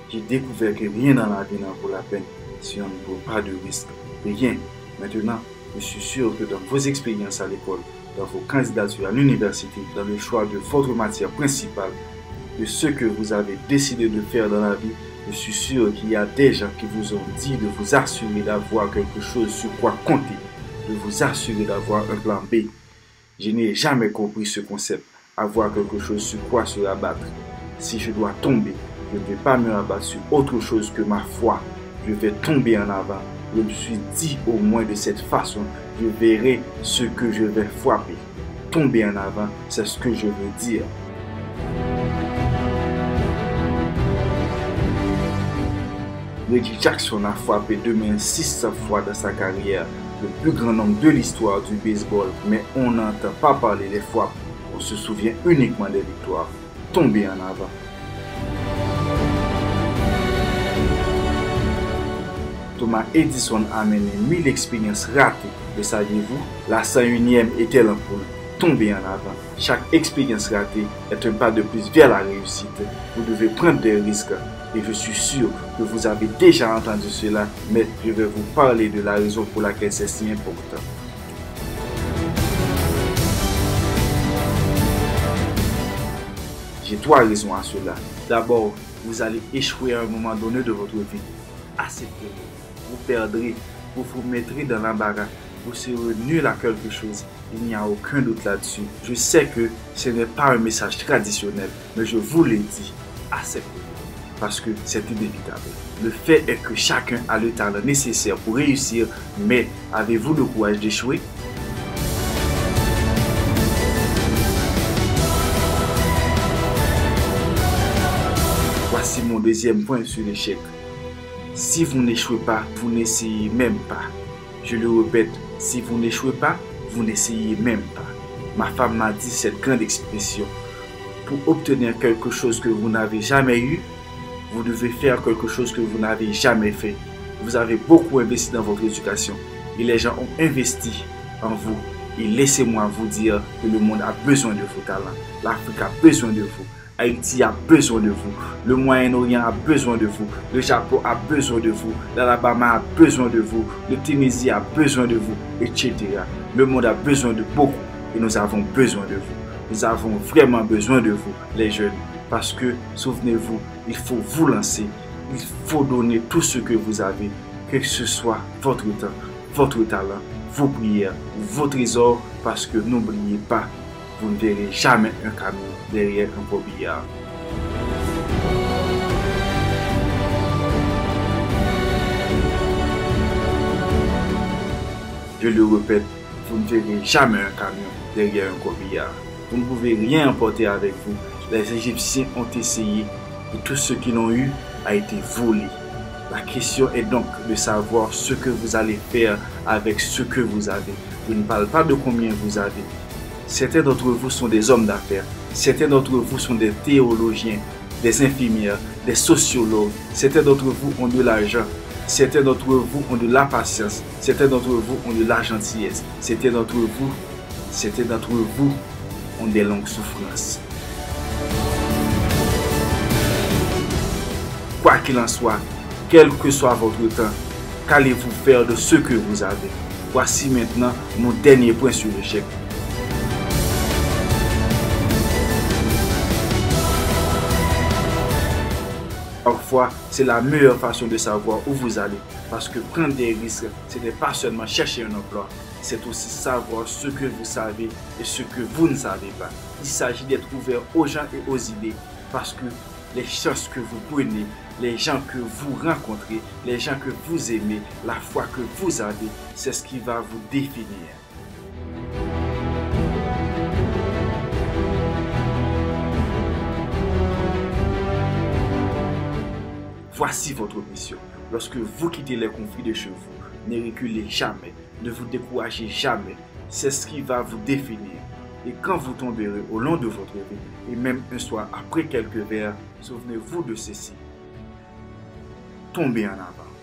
J'ai découvert que rien dans la vie n'en vaut la peine si on ne prend pas de risque. Rien. Maintenant, je suis sûr que dans vos expériences à l'école, dans vos candidatures à l'université, dans le choix de votre matière principale, de ce que vous avez décidé de faire dans la vie, je suis sûr qu'il y a des gens qui vous ont dit de vous assurer d'avoir quelque chose sur quoi compter, de vous assurer d'avoir un plan B. Je n'ai jamais compris ce concept, avoir quelque chose sur quoi se rabattre. Si je dois tomber, je ne vais pas me rabattre sur autre chose que ma foi. Je vais tomber en avant. Je me suis dit au moins de cette façon, je verrai ce que je vais frapper. Tomber en avant, c'est ce que je veux dire. Reggie Jackson a frappé de main 600 fois dans sa carrière, le plus grand nombre de l'histoire du baseball, mais on n'entend pas parler des frappes. On se souvient uniquement des victoires. Tomber en avant. Thomas Edison a mené 1000 expériences ratées. Le saviez-vous? La 101e était l'ampoule. Tomber en avant. Chaque expérience ratée est un pas de plus vers la réussite. Vous devez prendre des risques. Et je suis sûr que vous avez déjà entendu cela, mais je vais vous parler de la raison pour laquelle c'est si important. J'ai 3 raisons à cela. D'abord, vous allez échouer à un moment donné de votre vie. Acceptez-le. Vous perdrez, vous vous mettrez dans l'embarras, vous serez nul à quelque chose. Il n'y a aucun doute là-dessus. Je sais que ce n'est pas un message traditionnel, mais je vous l'ai dit. Acceptez-le. Parce que c'est inévitable. Le fait est que chacun a le talent nécessaire pour réussir, mais avez-vous le courage d'échouer? Voici mon deuxième point sur l'échec. Si vous n'échouez pas, vous n'essayez même pas. Je le répète, si vous n'échouez pas, vous n'essayez même pas. Ma femme m'a dit cette grande expression. Pour obtenir quelque chose que vous n'avez jamais eu, vous devez faire quelque chose que vous n'avez jamais fait. Vous avez beaucoup investi dans votre éducation et les gens ont investi en vous. Et laissez-moi vous dire que le monde a besoin de vos talents. L'Afrique a besoin de vous. Haïti a besoin de vous. Le Moyen-Orient a besoin de vous. Le Japon a besoin de vous. L'Alabama a besoin de vous. Le Tunisie a besoin de vous, etc. Le monde a besoin de beaucoup et nous avons besoin de vous. Nous avons vraiment besoin de vous, les jeunes. Parce que, souvenez-vous, il faut vous lancer. Il faut donner tout ce que vous avez, que ce soit votre temps, votre talent, vos prières, vos trésors, parce que n'oubliez pas, vous ne verrez jamais un camion derrière un corbillard. Je le répète, vous ne verrez jamais un camion derrière un corbillard. Vous ne pouvez rien emporter avec vous. Les Égyptiens ont essayé et tout ce qu'ils ont eu a été volé. La question est donc de savoir ce que vous allez faire avec ce que vous avez. Je ne parle pas de combien vous avez. Certains d'entre vous sont des hommes d'affaires. Certains d'entre vous sont des théologiens, des infirmières, des sociologues. Certains d'entre vous ont de l'argent. Certains d'entre vous ont de la patience. Certains d'entre vous ont de la gentillesse. Certains d'entre vous ont des longues souffrances. Quoi qu'il en soit, quel que soit votre temps, qu'allez-vous faire de ce que vous avez? Voici maintenant mon dernier point sur l'échec. Parfois, c'est la meilleure façon de savoir où vous allez. Parce que prendre des risques, ce n'est pas seulement chercher un emploi. C'est aussi savoir ce que vous savez et ce que vous ne savez pas. Il s'agit d'être ouvert aux gens et aux idées. Parce que les chances que vous prenez, les gens que vous rencontrez, les gens que vous aimez, la foi que vous avez, c'est ce qui va vous définir. Voici votre mission. Lorsque vous quittez les conflits de chez vous, ne reculez jamais, ne vous découragez jamais. C'est ce qui va vous définir. Et quand vous tomberez au long de votre vie, et même un soir après quelques verres, souvenez-vous de ceci. Tombez en avant.